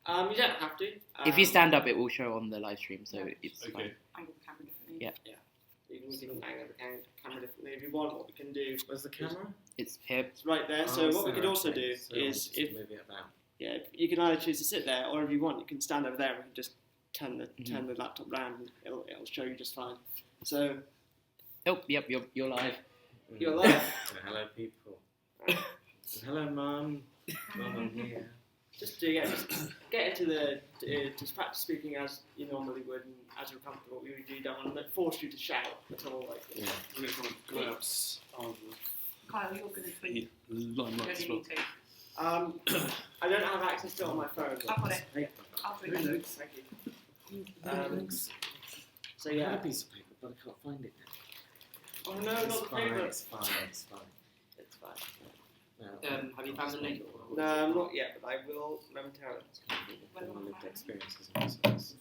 You don't have to. If you stand up, it will show on the live stream, so it's fine. Angle the camera differently. Yeah. You can angle the camera differently if you want. What we can do. Where's the camera? It's here. It's right there. So what we could also do is move it about. Yeah, you can either choose to sit there, or if you want, you can stand over there and just turn the laptop round, and it'll show you just fine. So. Oh, yep, you're live. You're live. Hello, people. Hello, Mum. Mum, I'm here. Just get into the just practice speaking as you normally would, and as you're comfortable. We really don't want to force you to shout at all. Like, Yeah. Collapse. Kyle, you're going to tweet. Line You up only as well. need to. I don't have access to it on my phone. I've got it. I'll tweet it. Thank you. So I have yeah. a piece of paper, but I can't find it now. Oh no, not the paper. It's fine. It's fine. No, Have you found the link? No, not yet, but I will momentarily. my lived experiences. It's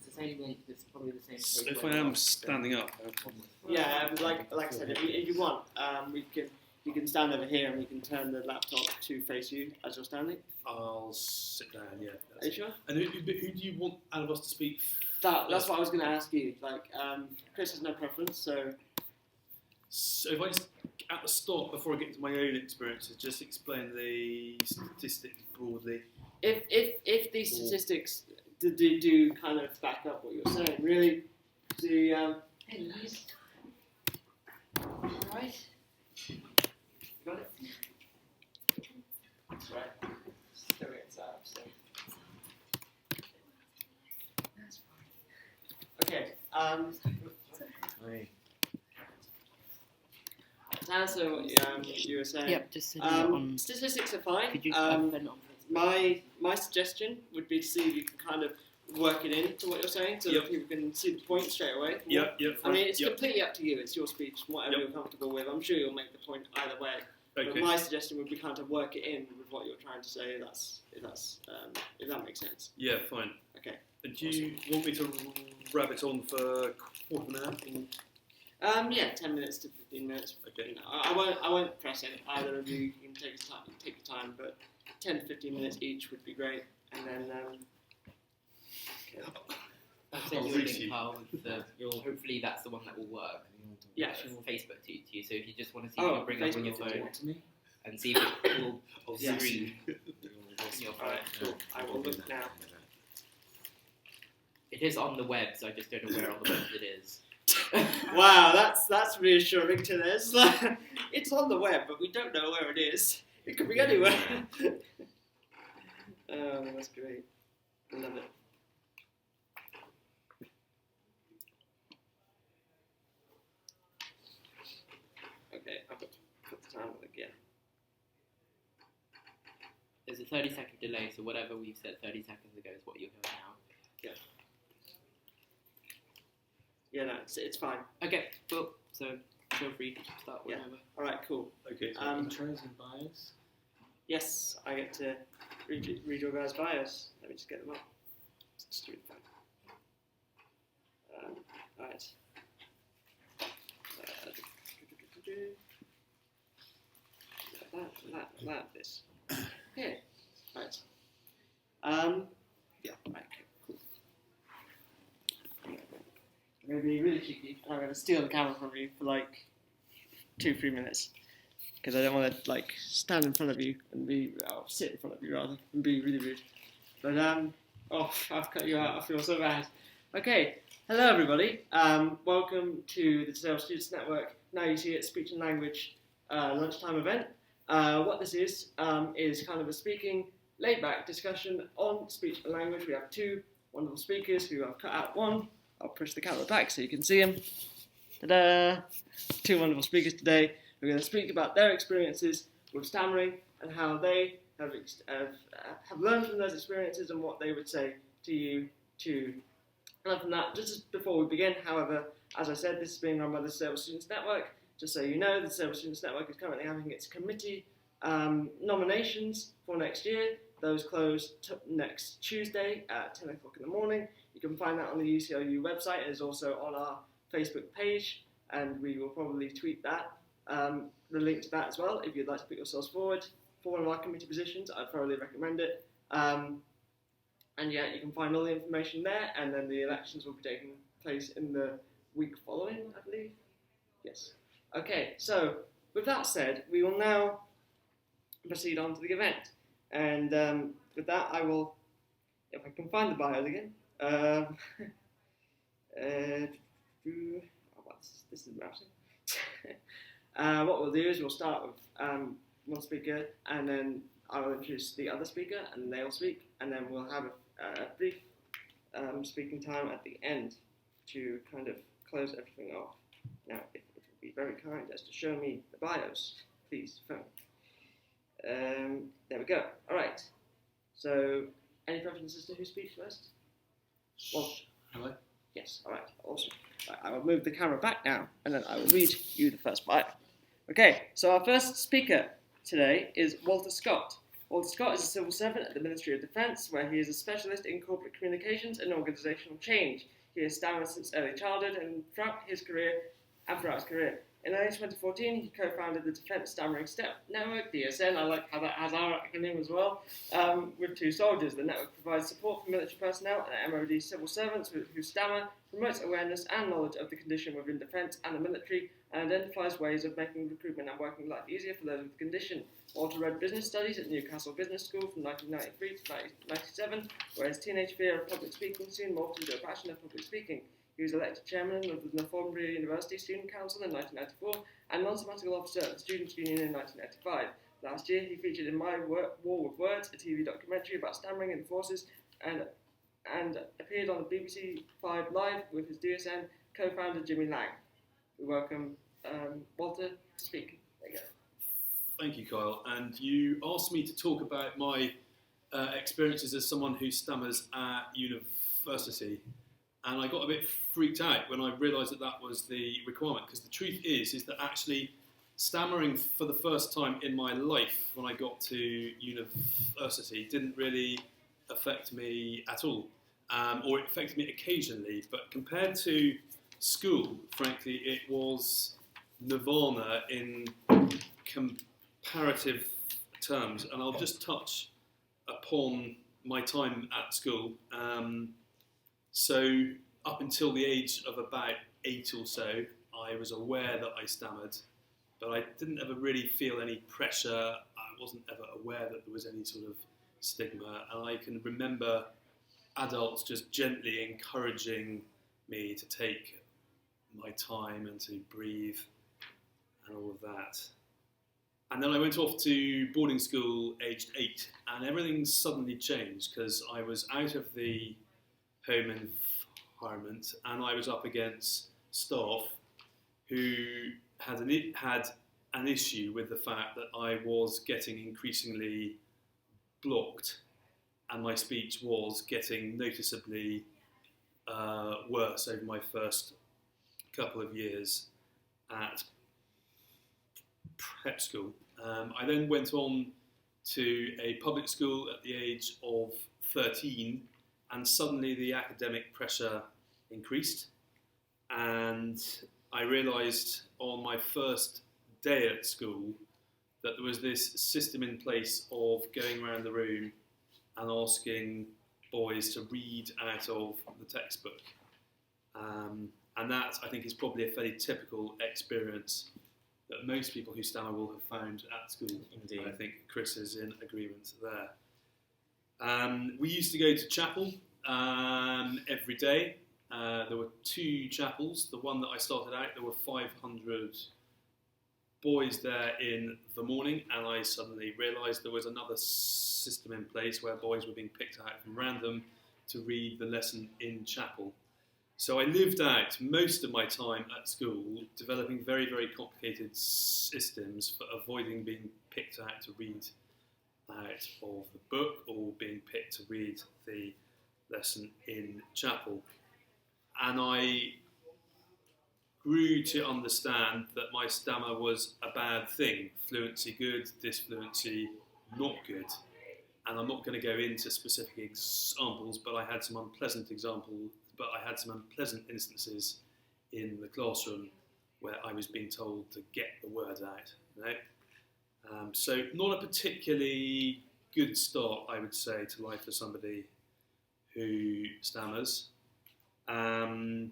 the same link. It's probably the same. So if I am standing up, I have a problem. Yeah, but like I said, if you want, you can stand over here and we can turn the laptop to face you as you're standing. I'll sit down, yeah. Are you sure? And who do you want out of us to speak? That's what I was going to ask you. Like, Chris has no preference, so. So if I just, at the start, before I get into my own experiences, just explain the statistics broadly. If these statistics do kind of back up what you're saying, really, the Hey, Louise. Right. got it. That's right. Still gets up. So. That's fine. Okay. Hey. To answer what you were saying. Yep, just send it on. Statistics are fine. Could you send it on? My suggestion would be to see if you can kind of work it into what you're saying, so that people can see the point straight away. Yep. I mean, it's completely up to you. It's your speech, whatever you're comfortable with. I'm sure you'll make the point either way. Okay. But my suggestion would be kind of work it in with what you're trying to say. If that makes sense. Yeah, fine. Okay. And do you want me to wrap it on for quarter of an hour? Yeah, 10 minutes to 15 minutes. Okay. You know, I won't press it. Either of you, you can take your time, but 10 to 15 minutes each would be great. And then, I'll send you a link, Carl. Hopefully that's the one that will work. Yeah. Actual Facebook to you. So if you just want to see what you bring up on your Facebook phone To me? and see if it will screen your phone. Alright, cool. I will look now. It is on the web, so I just don't know where on the web it is. Wow, that's reassuring to this. It's on the web, but we don't know where it is. It could be anywhere. Oh, that's great. I love it. Okay, I'll put the time on again. There's a 30-second delay, so whatever we've said 30 seconds ago is what you'll hear now. Yeah, no, it's fine. Okay, cool. So feel free to start Yeah. whenever. All right, cool. Okay. Intros and bios? Yes, I get to read your guys' bios. Let me just get them up. Just do it fine. Right. This. Okay. Right. Yeah. Right. Okay. Cool. I'm gonna be really cheeky. I'm gonna steal the camera from you for like 2-3 minutes. Because I don't want to like stand in front of you and sit in front of you rather and be really rude. But I've cut you out. I feel so bad. Okay, hello everybody. Welcome to the Disabled Students Network. Now you see it, speech and language lunchtime event. What this is kind of a speaking, laid-back discussion on speech and language. We have two wonderful speakers who I've cut out one. I'll push the camera back so you can see them. Ta-da! Two wonderful speakers today. We're going to speak about their experiences with stammering and how they have learned from those experiences and what they would say to you to learn from that. Just before we begin, however, as I said, this is being run by the Disabled Students Network. Just so you know, the Disabled Students Network is currently having its committee nominations for next year. Those close next Tuesday at 10 o'clock in the morning. You can find that on the UCLU website. It is also on our Facebook page, and we will probably tweet that. The link to that as well. If you'd like to put yourselves forward for one of our committee positions, I'd thoroughly recommend it. And yeah, you can find all the information there, and then the elections will be taking place in the week following, I believe. Yes. Okay, so with that said, we will now proceed on to the event. And with that, I will, if I can find the bios again. This is embarrassing. What we'll do is we'll start with one speaker, and then I will introduce the other speaker, and they will speak, and then we'll have a brief speaking time at the end to kind of close everything off. Now, if it would be very kind as to show me the bios, please, phone. There we go. All right. So, any preferences as to who speaks first? Well, Hello. yes. All right. Awesome. Right, I will move the camera back now, and then I will read you the first bio. Okay. So our first speaker today is Walter Scott. Walter Scott is a civil servant at the Ministry of Defence, where he is a specialist in corporate communications and organisational change. He has stammered since early childhood and throughout his career. In early 2014, he co-founded the Defence Stammering Step Network, DSN, I like how that has our acronym as well, with two soldiers. The network provides support for military personnel and MOD civil servants who stammer, promotes awareness and knowledge of the condition within defence and the military, and identifies ways of making recruitment and working life easier for those with the condition. Walter read business studies at Newcastle Business School from 1993 to 1997, where his teenage fear of public speaking soon morphed into a passion of public speaking. He was elected chairman of the Northumbria University Student Council in 1994 and non-sabbatical officer of the Students' Union in 1995. Last year, he featured in My War with Words, a TV documentary about stammering in the forces, and appeared on the BBC 5 Live with his DSN co-founder Jimmy Lang. We welcome Walter to speak. There you go. Thank you, Kyle. And you asked me to talk about my experiences as someone who stammers at university. And I got a bit freaked out when I realised that that was the requirement, because the truth is that actually stammering for the first time in my life when I got to university didn't really affect me at all, or it affected me occasionally. But compared to school, frankly, it was nirvana in comparative terms. And I'll just touch upon my time at school. So up until the age of about 8 or so, I was aware that I stammered, but I didn't ever really feel any pressure. I wasn't ever aware that there was any sort of stigma, and I can remember adults just gently encouraging me to take my time and to breathe and all of that. And then I went off to boarding school aged 8, and everything suddenly changed because I was out of the home environment, and I was up against staff who had an issue with the fact that I was getting increasingly blocked, and my speech was getting noticeably worse over my first couple of years at prep school. I then went on to a public school at the age of 13, and suddenly the academic pressure increased, and I realised on my first day at school that there was this system in place of going around the room and asking boys to read out of the textbook. And that, I think, is probably a fairly typical experience that most people who stammer will have found at school. Indeed. I think Chris is in agreement there. We used to go to chapel every day. There were 2 chapels. The one that I started out, there were 500 boys there in the morning, and I suddenly realised there was another system in place where boys were being picked out from random to read the lesson in chapel. So I lived out most of my time at school developing very, very complicated systems for avoiding being picked out to read out of the book or being picked to read the lesson in chapel. And I grew to understand that my stammer was a bad thing. Fluency good, disfluency not good. And I'm not going to go into specific examples, but I had some unpleasant instances in the classroom where I was being told to get the word out. Right? So not a particularly good start, I would say, to life for somebody who stammers, and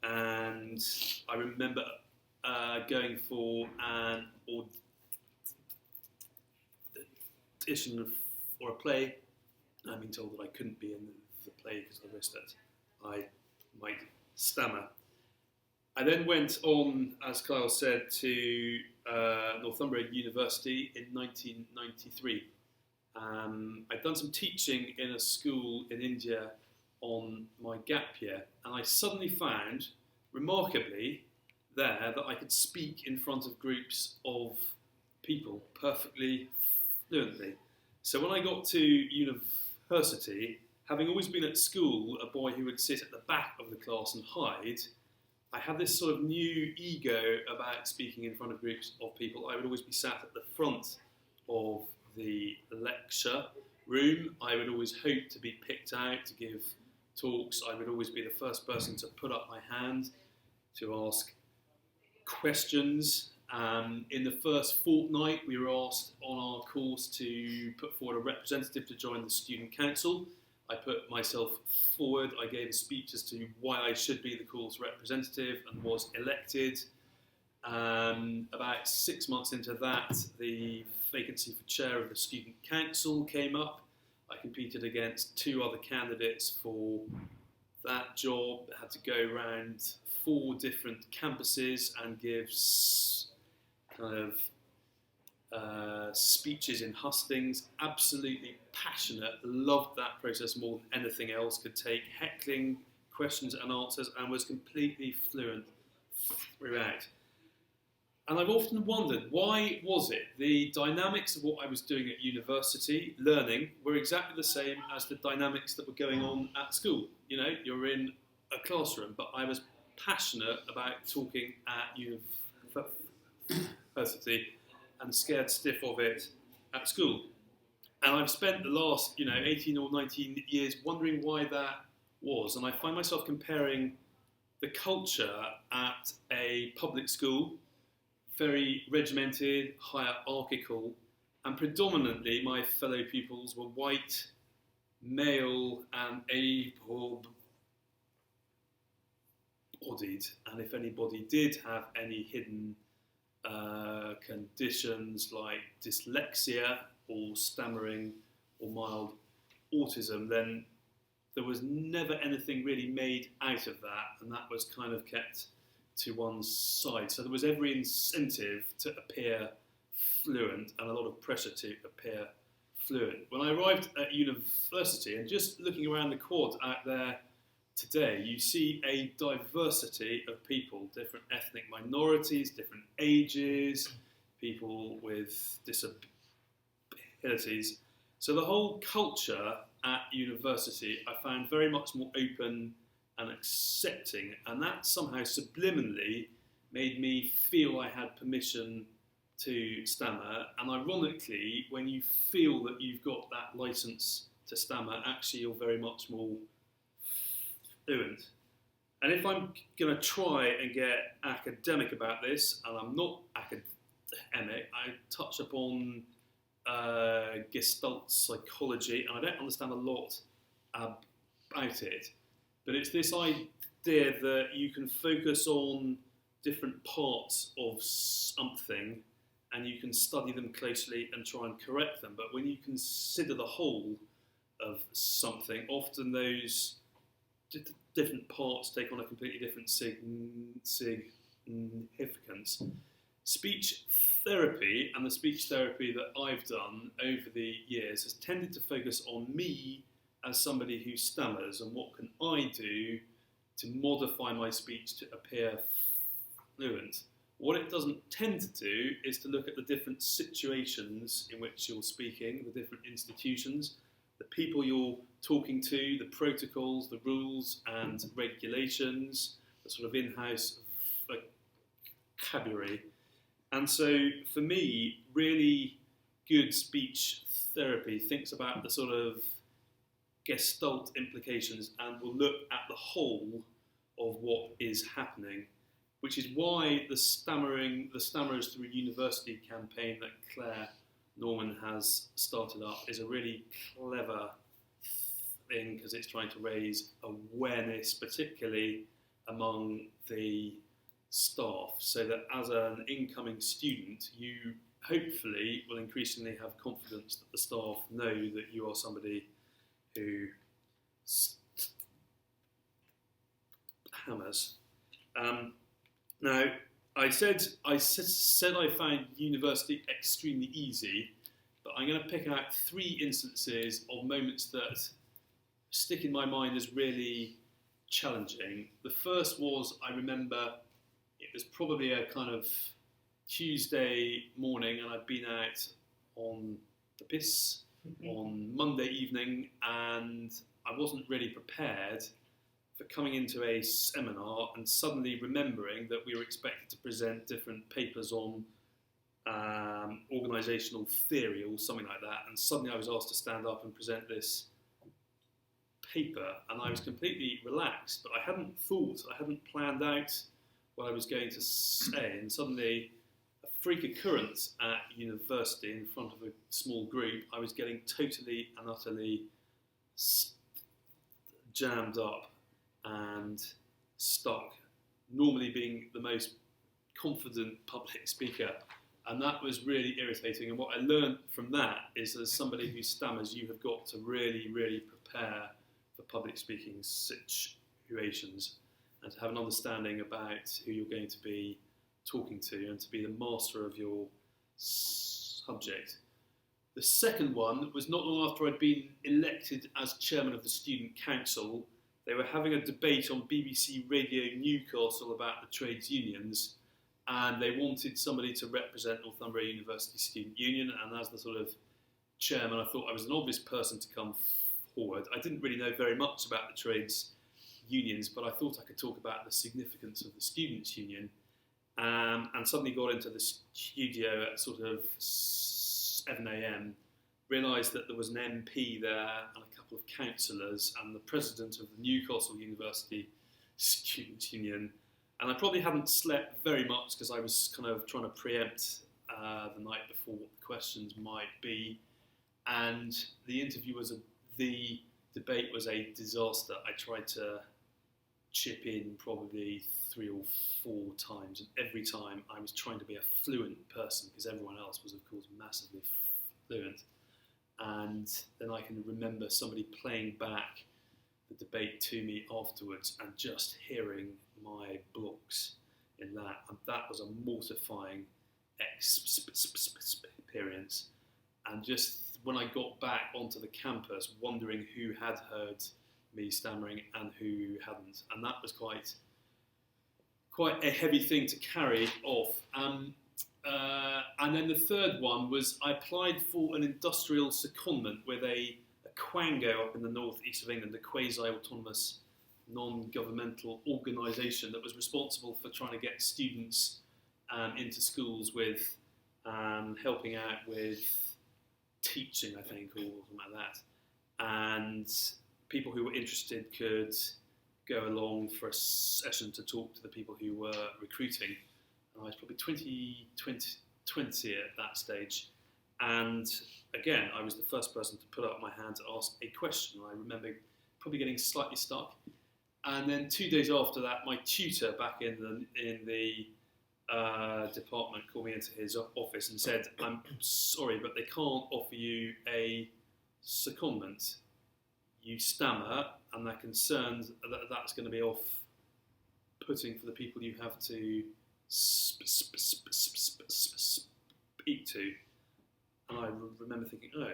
I remember going for an audition for a play, and I've been told that I couldn't be in the play because of the risk that I might stammer. I then went on, as Kyle said, to Northumbria University in 1993. I'd done some teaching in a school in India on my gap year, and I suddenly found, remarkably, there that I could speak in front of groups of people perfectly fluently. So when I got to university, having always been at school a boy who would sit at the back of the class and hide, I had this sort of new ego about speaking in front of groups of people. I would always be sat at the front of the lecture room. I would always hope to be picked out to give talks. I would always be the first person to put up my hand to ask questions. In the first fortnight, we were asked on our course to put forward a representative to join the student council. I put myself forward. I gave a speech as to why I should be the course representative and was elected. About 6 months into that, the vacancy for chair of the student council came up. I competed against 2 other candidates for that job. I had to go around 4 different campuses and give kind of speeches in hustings. Absolutely passionate, loved that process more than anything else, could take heckling questions and answers, and was completely fluent throughout. And I've often wondered, why was it the dynamics of what I was doing at university, learning, were exactly the same as the dynamics that were going on at school? You know, you're in a classroom, but I was passionate about talking at university and scared stiff of it at school. And I've spent the last, 18 or 19 years wondering why that was. And I find myself comparing the culture at a public school, very regimented, hierarchical, and predominantly my fellow pupils were white, male, and able-bodied. And if anybody did have any hidden conditions like dyslexia or stammering or mild autism, then there was never anything really made out of that, and that was kind of kept to one side. So there was every incentive to appear fluent and a lot of pressure to appear fluent. When I arrived at university, and just looking around the quad out there today, you see a diversity of people, different ethnic minorities, different ages, people with disabilities. So the whole culture at university I found very much more open and accepting, and that somehow subliminally made me feel I had permission to stammer. And ironically, when you feel that you've got that license to stammer, actually you're very much more fluent. And if I'm going to try and get academic about this, and I'm not academic, I touch upon Gestalt psychology, and I don't understand a lot about it. But it's this idea that you can focus on different parts of something and you can study them closely and try and correct them. But when you consider the whole of something, often those different parts take on a completely different significance. Speech therapy, and the speech therapy that I've done over the years, has tended to focus on me as somebody who stammers, and what can I do to modify my speech to appear fluent. What it doesn't tend to do is to look at the different situations in which you're speaking, the different institutions, the people you're talking to, the protocols, the rules and regulations, the sort of in-house vocabulary. And so for me, really good speech therapy thinks about the sort of Gestalt implications and will look at the whole of what is happening, which is why the Stammerers Through University campaign that Claire Norman has started up is a really clever thing because it's trying to raise awareness, particularly among the staff, so that as an incoming student, you hopefully will increasingly have confidence that the staff know that you are somebody who hammers. Now, I said I found university extremely easy, but I'm going to pick out 3 instances of moments that stick in my mind as really challenging. The first was, I remember, it was probably a kind of Tuesday morning, and I'd been out on the piss on Monday evening, and I wasn't really prepared for coming into a seminar and suddenly remembering that we were expected to present different papers on organisational theory or something like that, and suddenly I was asked to stand up and present this paper, and I was completely relaxed, but I hadn't planned out what I was going to say, and suddenly a freak occurrence at university in front of a small group, I was getting totally and utterly jammed up and stuck, normally being the most confident public speaker, and that was really irritating. And what I learned from that is, as somebody who stammers, you have got to really, really prepare for public speaking situations and to have an understanding about who you're going to be talking to and to be the master of your subject. The second one was not long after I'd been elected as chairman of the student council. They were having a debate on BBC Radio Newcastle about the trades unions, and they wanted somebody to represent Northumbria University Student Union, and as the sort of chairman, I thought I was an obvious person to come forward. I didn't really know very much about the trades unions, but I thought I could talk about the significance of the students' union, and suddenly got into the studio at sort of 7 a.m, realised that there was an MP there and a couple of councillors and the president of the Newcastle University Students' Union, and I probably hadn't slept very much because I was kind of trying to preempt the night before what the questions might be, and the debate was a disaster. I tried to chip in probably 3 or 4 times, and every time I was trying to be a fluent person because everyone else was, of course, massively fluent. And then I can remember somebody playing back the debate to me afterwards and just hearing my blocks in that, and that was a mortifying experience. And just when I got back onto the campus, wondering who had heard me stammering and who hadn't, and that was quite a heavy thing to carry off. And then the third one was I applied for an industrial secondment with a quango up in the northeast of England, a quasi-autonomous non-governmental organisation that was responsible for trying to get students into schools with helping out with teaching, I think, or something like that. And people who were interested could go along for a session to talk to the people who were recruiting. And I was probably 20 at that stage. And again, I was the first person to put up my hand to ask a question. I remember probably getting slightly stuck. And then 2 days after that, my tutor back in the department called me into his office and said, "I'm sorry, but they can't offer you a secondment. You stammer, and they're concerned that that's going to be off-putting for the people you have to speak to." And I remember thinking, I'm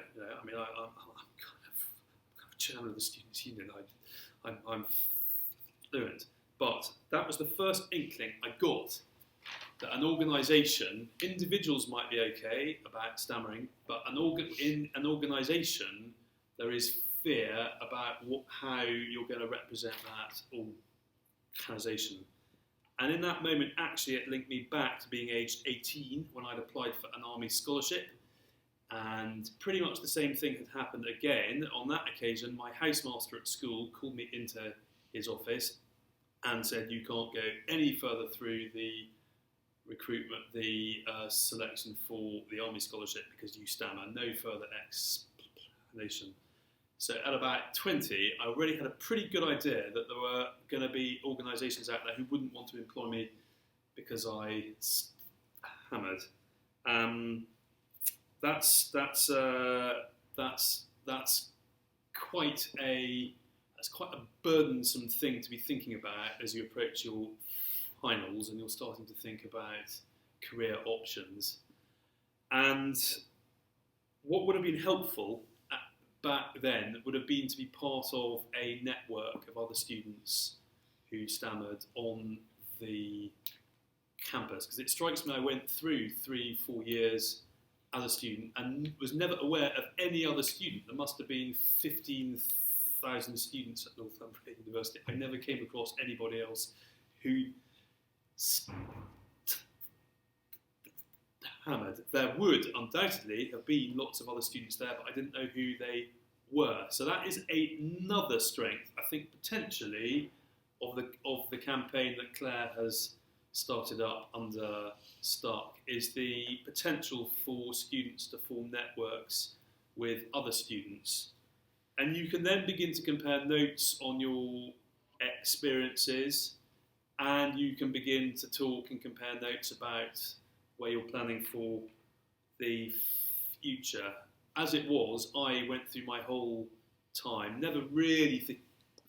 kind of chairman of the Students' Union. I'm fluent. But that was the first inkling I got that an organisation, individuals might be okay about stammering, but in an organisation there is fear about how you're going to represent that organisation. And in that moment, actually, it linked me back to being aged 18 when I'd applied for an army scholarship. And pretty much the same thing had happened again. On that occasion, my housemaster at school called me into his office and said, "You can't go any further through the recruitment, the selection for the army scholarship because you stammer. No further explanation." So at about 20, I already had a pretty good idea that there were going to be organisations out there who wouldn't want to employ me because I hammered. That's quite a burdensome thing to be thinking about as you approach your finals and you're starting to think about career options. And what would have been helpful back then would have been to be part of a network of other students who stammered on the campus, because it strikes me I went through 3-4 years as a student and was never aware of any other student. There must have been 15,000 students at Northumbria University. I never came across anybody else who hammered. There would undoubtedly have been lots of other students there, but I didn't know who they were. So that is another strength, I think, potentially of the campaign that Claire has started up under Stark, is the potential for students to form networks with other students. And you can then begin to compare notes on your experiences, and you can begin to talk and compare notes about where you're planning for the future. As it was, I went through my whole time never really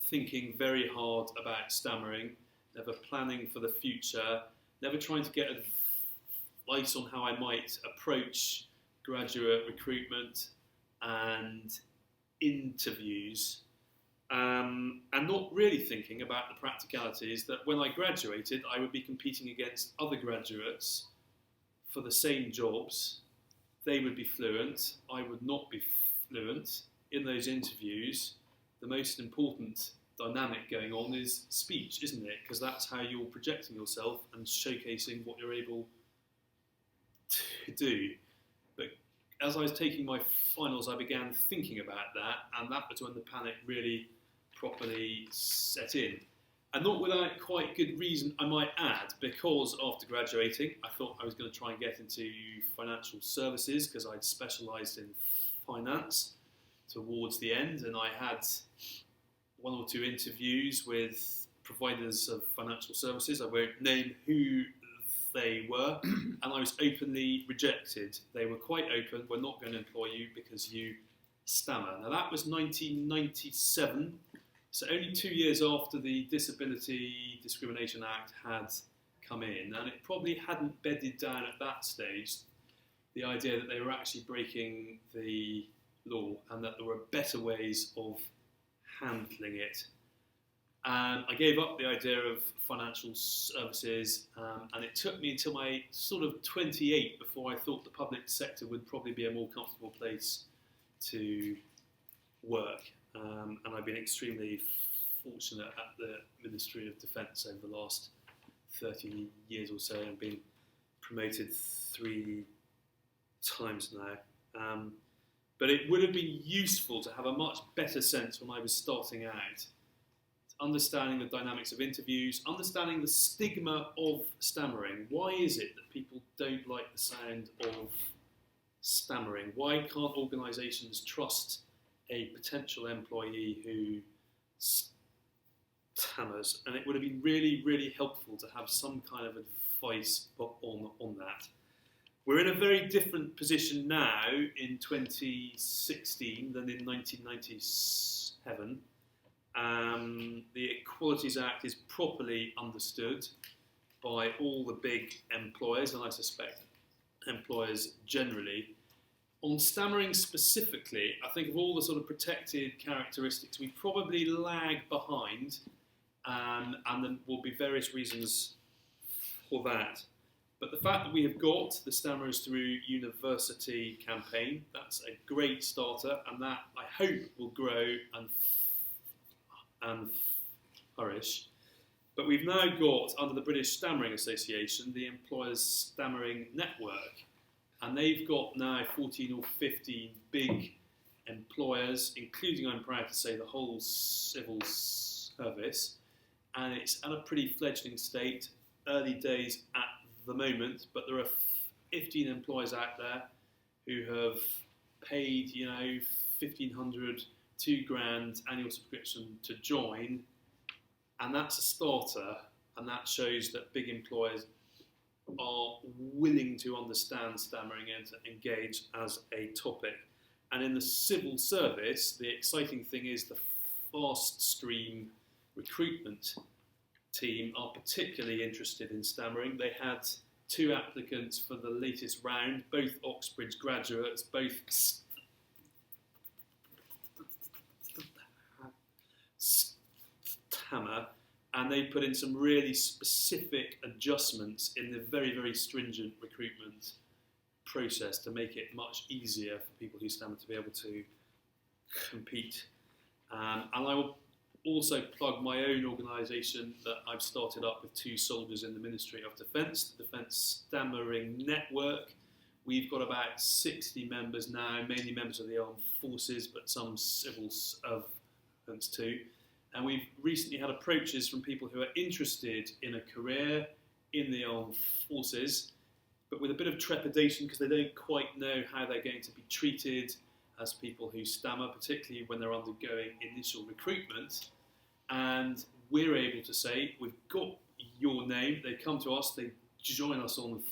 thinking very hard about stammering, never planning for the future, never trying to get advice on how I might approach graduate recruitment and interviews, and not really thinking about the practicalities that when I graduated I would be competing against other graduates for the same jobs. They would be fluent, I would not be fluent. In those interviews, the most important dynamic going on is speech, isn't it? Because that's how you're projecting yourself and showcasing what you're able to do. But as I was taking my finals, I began thinking about that, and that was when the panic really properly set in. And not without quite good reason, I might add, because after graduating, I thought I was going to try and get into financial services because I'd specialised in finance towards the end, and I had 1 or 2 interviews with providers of financial services. I won't name who they were, and I was openly rejected. They were quite open, we're not going to employ you because you stammer. Now that was 1997, so only 2 years after the Disability Discrimination Act had come in, and it probably hadn't bedded down at that stage the idea that they were actually breaking the law and that there were better ways of handling it. I gave up the idea of financial services, and it took me until my sort of 28 before I thought the public sector would probably be a more comfortable place to work. And I've been extremely fortunate at the Ministry of Defence over the last 30 years or so, and been promoted 3 times now. But it would have been useful to have a much better sense when I was starting out, understanding the dynamics of interviews, understanding the stigma of stammering. Why is it that people don't like the sound of stammering? Why can't organisations trust a potential employee who stammers? And it would have been really, really helpful to have some kind of advice on that. We're in a very different position now in 2016 than in 1997. The Equalities Act is properly understood by all the big employers, and I suspect employers generally. On stammering specifically, I think of all the sort of protected characteristics, we probably lag behind, and there will be various reasons for that. But the fact that we have got the Stammerers Through University campaign, that's a great starter, and that I hope will grow and flourish. But we've now got, under the British Stammering Association, the Employers Stammering Network, and they've got now 14 or 15 big employers, including, I'm proud to say, the whole civil service, and it's at a pretty fledgling state, early days at the moment, but there are 15 employers out there who have paid, £1,500 £2,000 annual subscription to join, and that's a starter, and that shows that big employers are willing to understand stammering and to engage as a topic. And in the civil service, the exciting thing is the fast stream recruitment team are particularly interested in stammering. They had 2 applicants for the latest round, both Oxbridge graduates, both stammer, and they put in some really specific adjustments in the very, very stringent recruitment process to make it much easier for people who stammer to be able to compete. And I will also plug my own organisation that I've started up with 2 soldiers in the Ministry of Defence, the Defence Stammering Network. We've got about 60 members now, mainly members of the armed forces, but some civil servants too. And we've recently had approaches from people who are interested in a career in the armed forces, but with a bit of trepidation because they don't quite know how they're going to be treated as people who stammer, particularly when they're undergoing initial recruitment. And we're able to say, we've got your name, they come to us, they join us on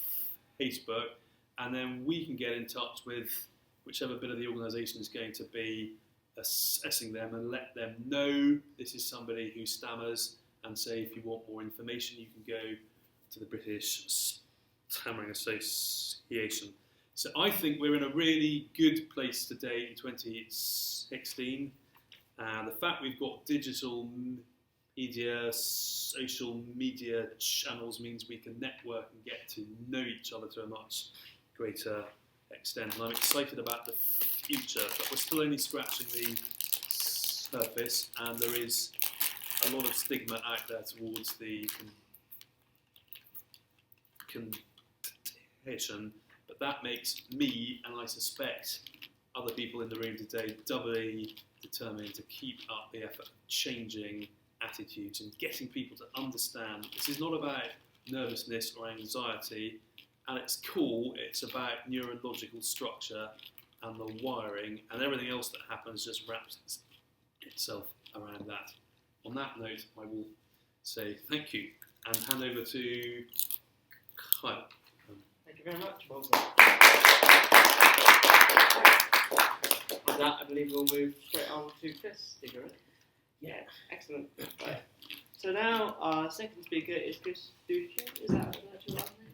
Facebook, and then we can get in touch with whichever bit of the organisation is going to be assessing them and let them know this is somebody who stammers, and say if you want more information you can go to the British Stammering Association. So I think we're in a really good place today in 2016. The fact we've got digital media, social media channels means we can network and get to know each other to a much greater extent. And I'm excited about the future, but we're still only scratching the surface, and there is a lot of stigma out there towards the condition. But that makes me, and I suspect other people in the room today, doubly determined to keep up the effort of changing attitudes and getting people to understand this is not about nervousness or anxiety. At its core, it's about neurological structure and the wiring, and everything else that happens just wraps itself around that. On that note, I will say thank you and hand over to Kyle. Thank you very much, Walter. With that, I believe we'll move straight on to Chris. Are you ready? Yeah, excellent. Right. So now our second speaker is Chris Douce. Is that your last name?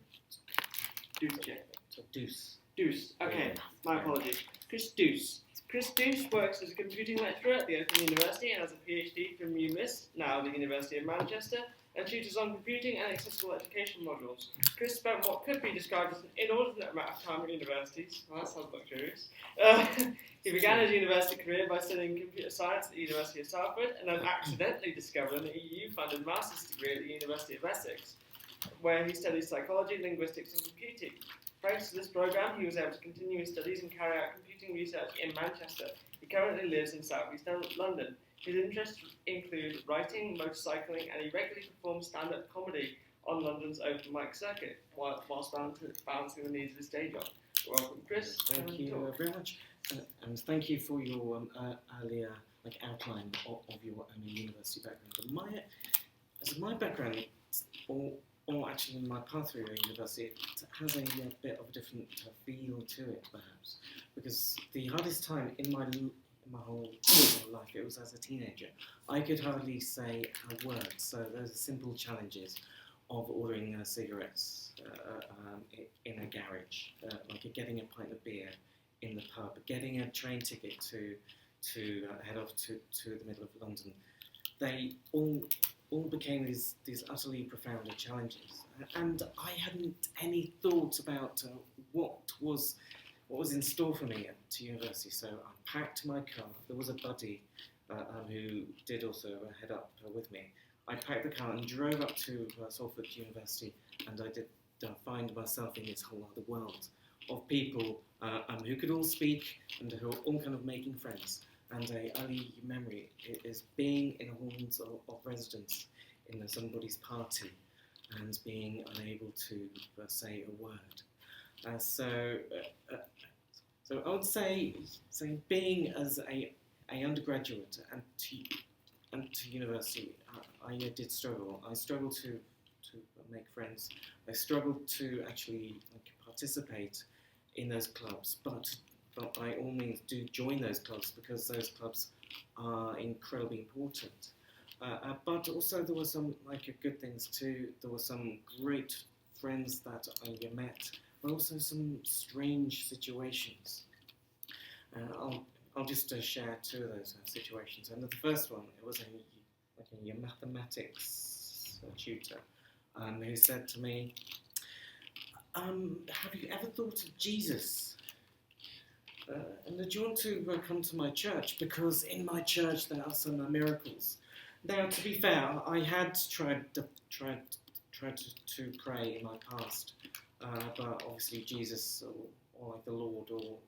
Douce. Douce. Okay, my apologies. Chris Douce. Chris Douce works as a computing lecturer at the Open University and has a PhD from UMIST, now the University of Manchester, and tutors on computing and accessible education modules. Chris spent what could be described as an inordinate amount of time at universities. Well, that sounds luxurious. He began his university career by studying computer science at the University of Salford, and then accidentally discovered an EU-funded master's degree at the University of Essex, where he studied psychology, linguistics, and computing. Thanks to this programme, he was able to continue his studies and carry out computing research in Manchester. He currently lives in southeast London. His interests include writing, motorcycling, and he regularly performs stand-up comedy on London's open mic circuit, whilst balancing the needs of his day job. Welcome, Chris. Thank you very much, and thank you for your earlier outline of your university background. My background, or actually my path through university, it has a bit of a different feel to it, perhaps, because the hardest time in my whole life, it was as a teenager. I could hardly say a word, so those are simple challenges of ordering cigarettes in a garage, like getting a pint of beer in the pub, getting a train ticket to head off to the middle of London. They all became these utterly profound challenges, and I hadn't any thought about what was in store for me at university. So I packed my car. There was a buddy who did also head up with me. I packed the car and drove up to Salford University, and I did find myself in this whole other world of people who could all speak and who were all kind of making friends. And a early memory is being in halls of residence in somebody's party and being unable to say a word. So I would say being as a a undergraduate and to university, I did struggle. I struggled to make friends. I struggled to actually participate in those clubs, but by all means do join those clubs because those clubs are incredibly important. But also there were some good things too. There were some great friends that I met, but also some strange situations. I'll just share two of those situations. And the first one, it was a mathematics tutor who said to me, "Have you ever thought of Jesus? And do you want to come to my church? Because in my church there are some miracles." Now, to be fair, I had tried to pray in my past, but obviously Jesus or like the Lord or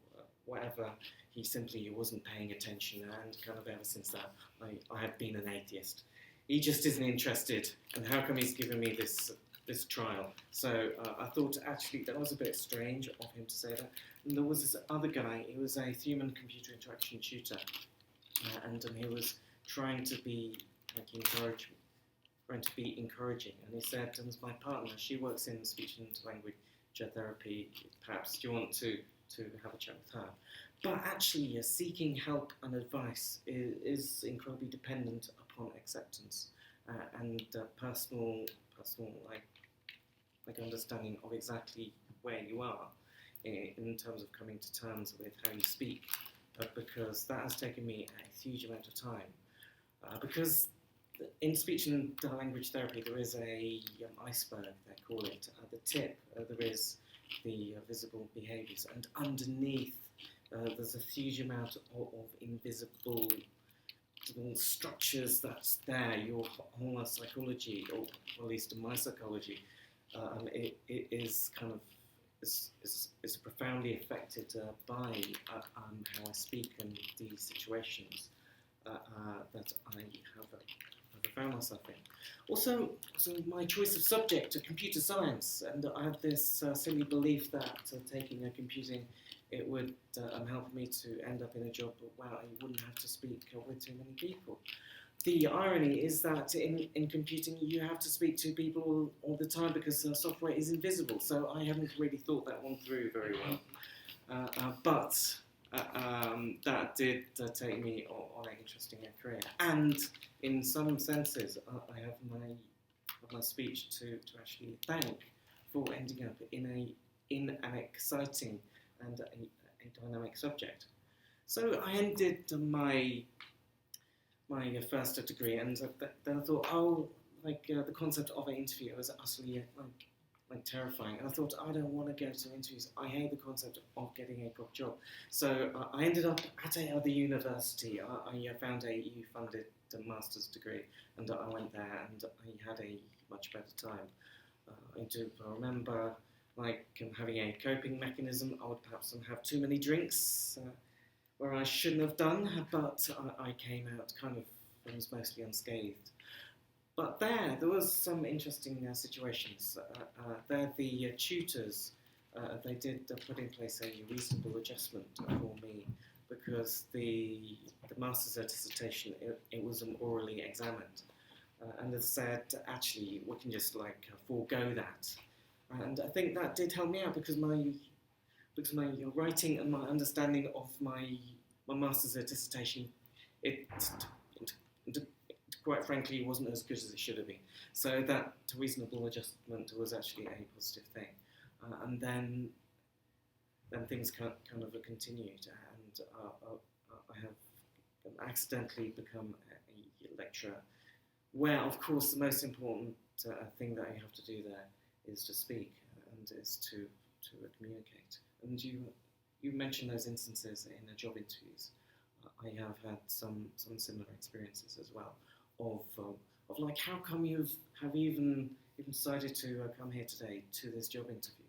whatever, he wasn't paying attention, and kind of ever since that, I have been an atheist. He just isn't interested, and how come he's giving me this trial? So I thought actually that was a bit strange of him to say that. And there was this other guy, he was a human-computer interaction tutor, and he was trying to be encouraging, and he said, "And my partner, she works in speech and language therapy, perhaps do you want to have a chat with her?" But actually, seeking help and advice is incredibly dependent upon acceptance and personal understanding of exactly where you are in terms of coming to terms with how you speak, because that has taken me a huge amount of time. Because in speech and language therapy, there is a iceberg, they call it. At the tip, there is the visible behaviours, and underneath, there's a huge amount of invisible structures that's there. Your whole psychology, or at least in my psychology, it is kind of is profoundly affected by how I speak and the situations that I have found myself in. Also, my choice of subject, computer science, and I had this silly belief that taking computing, it would help me to end up in a job where I wouldn't have to speak with too many people. The irony is that in computing you have to speak to people all the time because software is invisible, so I haven't really thought that one through very well. But that did take me on an interesting career, and in some senses I have my speech to actually thank for ending up in an exciting and a dynamic subject. So I ended my first degree, and then I thought, the concept of an interview was utterly terrifying. And I thought, I don't want to go to interviews. I hate the concept of getting a good job. So I ended up at another university. I found a EU-funded master's degree, and I went there, and I had a much better time. I do remember having a coping mechanism. I would perhaps have too many drinks where I shouldn't have done, but I came out was mostly unscathed. But there was some interesting situations. There, the tutors, they did put in place a reasonable adjustment for me, because the master's dissertation, it was orally examined. And they said, actually, we can just forego that. And I think that did help me out, because my writing and my understanding of my master's dissertation, it quite frankly wasn't as good as it should have been. So that reasonable adjustment was actually a positive thing. And then things kind of continued, and I have accidentally become a lecturer, where of course the most important thing that you have to do there is to speak and is to communicate. And you mentioned those instances in the job interviews. I have had some similar experiences as well of how come you have even decided to come here today to this job interview?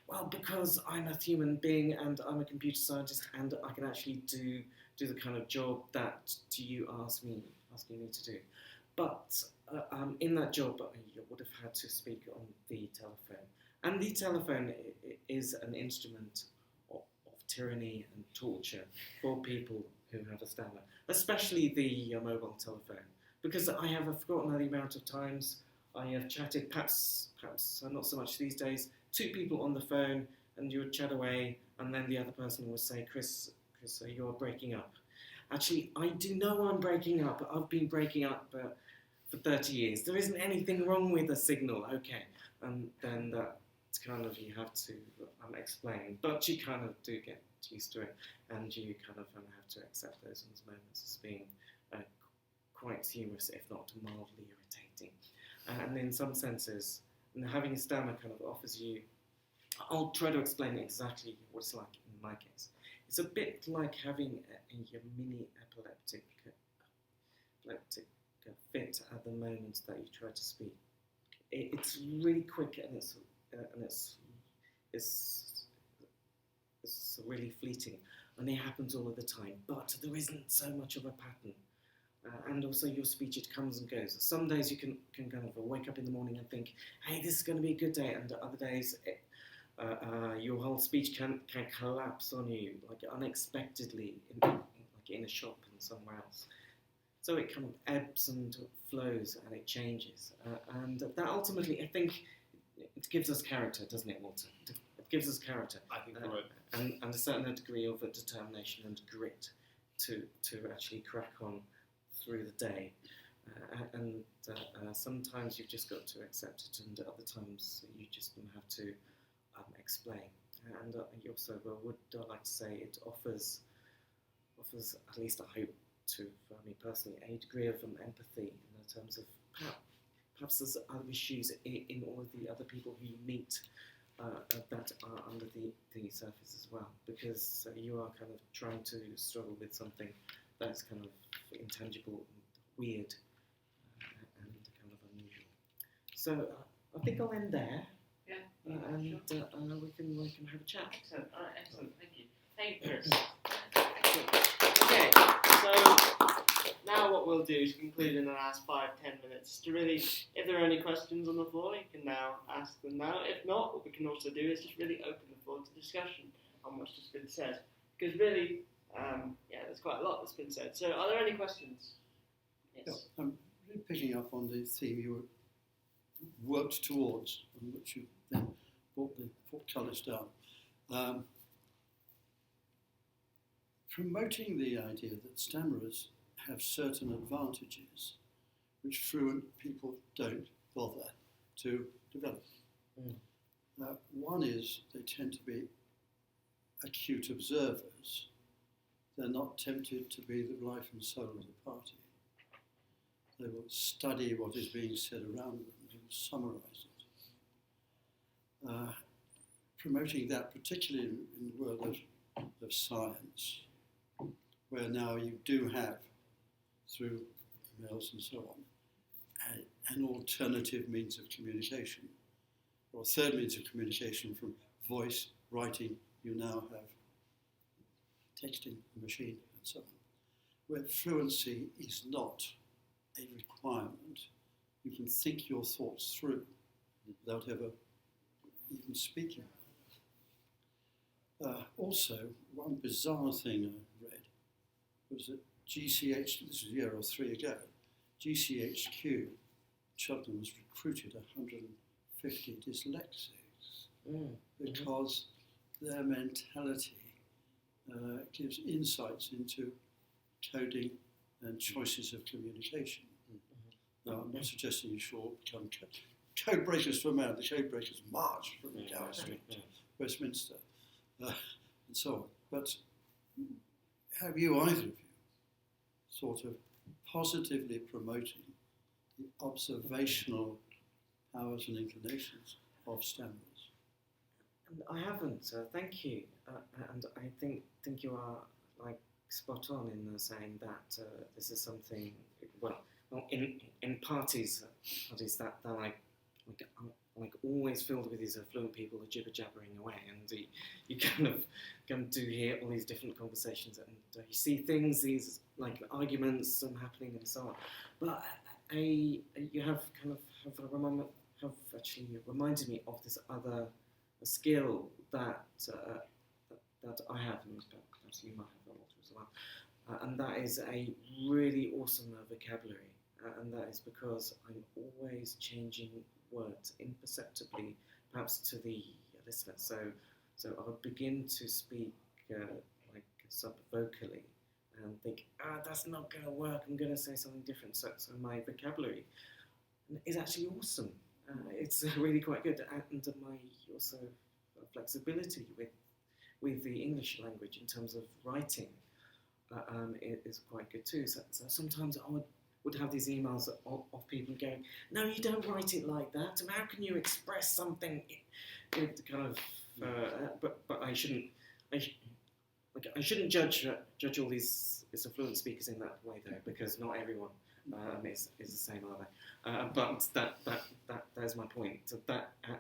Well, because I'm a human being and I'm a computer scientist, and I can actually do the kind of job that you asking me to do. But in that job, you would have had to speak on the telephone, and the telephone is an instrument of tyranny and torture for people who have a stammer, especially the mobile telephone, because I have forgotten the amount of times I have chatted, perhaps not so much these days, two people on the phone, and you would chat away, and then the other person would say, Chris, you're breaking up. Actually, I do know I'm breaking up. I've been breaking up for 30 years. There isn't anything wrong with the signal, okay. And then that's kind of, you have to explain. But you kind of do get used to it, and you kind of have to accept those moments as being quite humorous, if not mildly irritating. And in some senses, and having a stammer kind of offers you, I'll try to explain exactly what it's like in my case. It's a bit like having a mini epileptic fit at the moment that you try to speak. It's really quick, and it's really fleeting, and it happens all of the time. But there isn't so much of a pattern, and also your speech, it comes and goes. Some days you can kind of wake up in the morning and think, "Hey, this is going to be a good day," and other days your whole speech can collapse on you like unexpectedly, like in a shop and somewhere else. So it kind of ebbs and flows, and it changes, and that ultimately, I think, it gives us character, doesn't it, Walter? It gives us character. I think you're right. And a certain degree of determination and grit to actually crack on through the day. And sometimes you've just got to accept it, and other times you just have to explain. And also, would like to say, it offers at least I hope to, for me personally, a degree of empathy in terms of perhaps there's other issues in all of the other people who you meet that are under the surface as well, because you are kind of trying to struggle with something that's kind of intangible, weird, and kind of unusual. So I think I'll end there. Yeah. And Sure. we can have a chat. Excellent. All right, excellent. Thank you. Thank you, Chris. Okay, so now what we'll do is conclude in the last 5-10 minutes. To really, if there are any questions on the floor, you can now ask them now. If not, what we can also do is just really open the floor to discussion on what's just been said. Because really, there's quite a lot that's been said. So are there any questions? Yes. Yeah, I'm really picking up on the theme you worked towards, and which you then brought the portcullis down. Promoting the idea that stammerers have certain advantages which fluent people don't bother to develop. One is they tend to be acute observers. They're not tempted to be the life and soul of the party. They will study what is being said around them and summarise it. Promoting that, particularly in the world of science, where now you do have, through emails and so on, an alternative means of communication, or a third means of communication from voice, writing, you now have texting, a machine, and so on, where fluency is not a requirement. You can think your thoughts through without ever even speaking. Also, one bizarre thing I read was that GCH, this was a year or three ago, GCHQ, Cheltenham has recruited 150 dyslexics because their mentality gives insights into coding and choices of communication. Now, I'm not suggesting you should all become code breakers for a man. The code breakers march from Gower Street to Westminster and so on. But have you, either of you, thought of positively promoting the observational powers and inclinations of stammerers? I haven't, thank you. And I think you are like spot on in saying that this is something, well in parties that they're like always filled with these fluent people who are jibber jabbering away, and you kind of do hear all these different conversations, and you see things, these like arguments happening and so on. But you have actually reminded me of this other skill that I have, and perhaps you might have that as well. and that is a really awesome vocabulary, and that is because I'm always changing words imperceptibly, perhaps to the listener. So I'll begin to speak like sub-vocally and think, that's not going to work, I'm going to say something different. So my vocabulary is actually awesome. It's really quite good, and my also flexibility with the English language in terms of writing is quite good too. So sometimes I would have these emails of people going, no, you don't write it like that. And how can you express something? Kind of, but I shouldn't. I shouldn't judge all these fluent speakers in that way though, because not everyone is the same, are they? But that's my point. So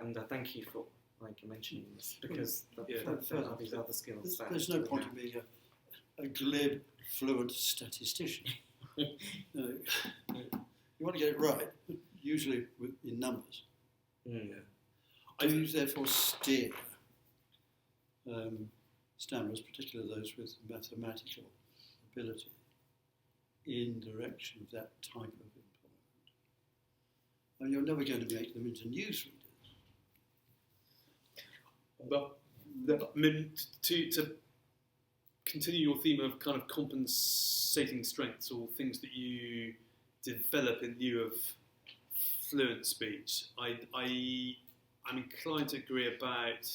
and thank you for mentioning this, because there are these other skills. There's no point in being a glib, fluent statistician. You want to get it right, but usually in numbers. I therefore steer stammerers, particularly those with mathematical ability, in direction of that type of employment. And you're never going to make them into newsreaders. But I mean, to continue your theme of kind of compensating strengths or things that you develop in lieu of fluent speech, I'm inclined to agree about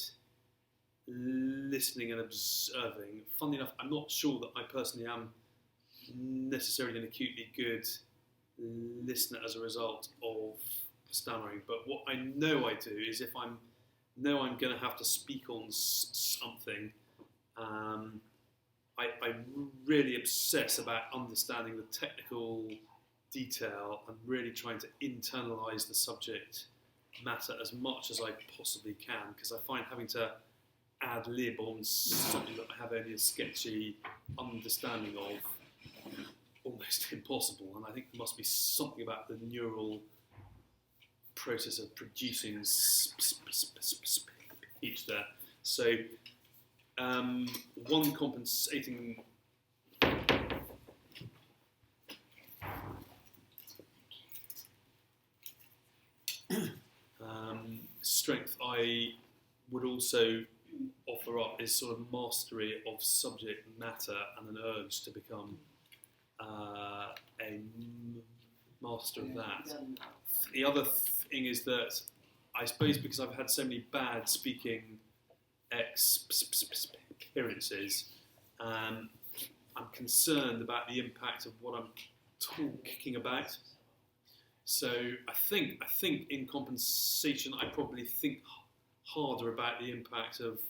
listening and observing. Funnily enough, I'm not sure that I personally am necessarily an acutely good listener as a result of stammering, but what I know I do is if I'm going to have to speak on something, I really obsess about understanding the technical detail and really trying to internalise the subject matter as much as I possibly can, because I find having to ad lib on something that I have only a sketchy understanding of almost impossible, and I think there must be something about the neural process of producing speech there. So one compensating strength I would also offer up is sort of mastery of subject matter and an urge to become a master of that. The other thing is that I suppose because I've had so many bad speaking experiences, I'm concerned about the impact of what I'm talking about. So I think in compensation, I probably think harder about the impact of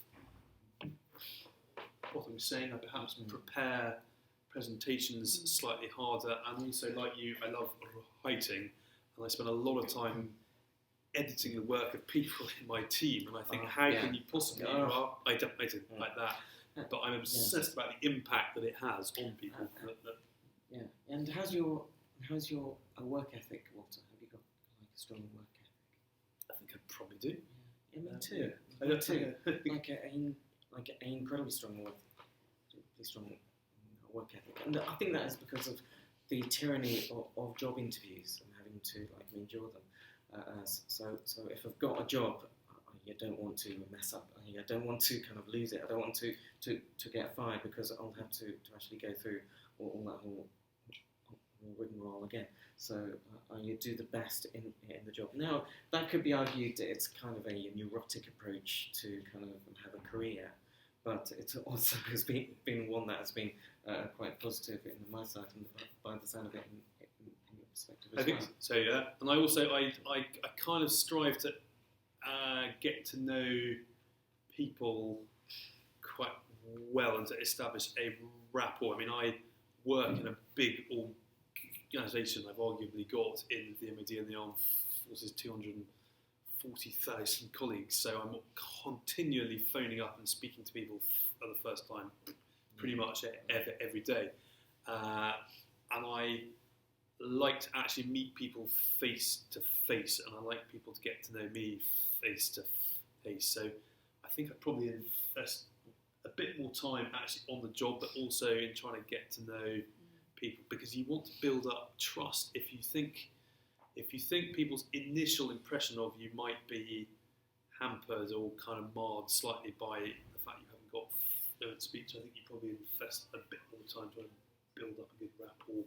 what I'm saying. I perhaps prepare presentations slightly harder, and also, like you, I love writing, and I spend a lot of time editing the work of people in my team, and I think, how can you possibly write it like that? But I'm obsessed about the impact that it has on people. And how's your work ethic, Walter? Have you got like a strong work ethic? I think I probably do. Yeah, me too. Me too. like an incredibly strong work ethic, and I think that is because of the tyranny of job interviews and having to endure them. So if I've got a job, I don't want to mess up. I don't want to kind of lose it. I don't want to get fired because I'll have to actually go through all that whole rigmarole again. So I do the best in the job. Now, that could be argued that it's kind of a neurotic approach to kind of have a career, but it also has been one that has been quite positive in my side, and by the sound of it, in your perspective as well. I think so, yeah. And I also, I kind of strive to get to know people quite well and to establish a rapport. I mean, I work in a big organisation. I've arguably got in the MOD and the Armed Forces 240,000 colleagues, so I'm continually phoning up and speaking to people for the first time pretty much every day. And I like to actually meet people face to face, and I like people to get to know me face to face. So I think I probably invest a bit more time actually on the job, but also in trying to get to know people, because you want to build up trust. If you think people's initial impression of you might be hampered or kind of marred slightly by the fact you haven't got fluent speech, I think you probably invest a bit more time trying to build up a good rapport.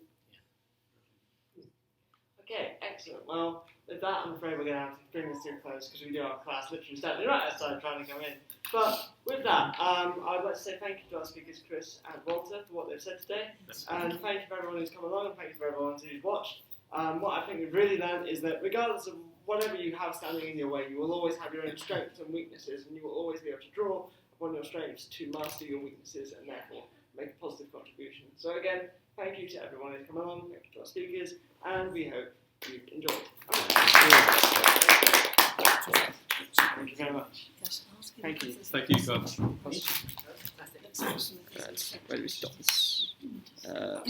Okay, excellent. Well, with that, I'm afraid we're going to have to bring this to a close because we do have a class literally standing right outside trying to come in. But with that, I'd like to say thank you to our speakers, Chris and Walter, for what they've said today. And thank you for everyone who's come along, and thank you for everyone who's watched. What I think we've really learned is that regardless of whatever you have standing in your way, you will always have your own strengths and weaknesses, and you will always be able to draw upon your strengths to master your weaknesses and therefore make a positive contribution. So again, thank you to everyone who's come along, thank you to our speakers, and we hope you've enjoyed. Thank you very much. Thank you. Thank you, guys. Right, where do we stop this?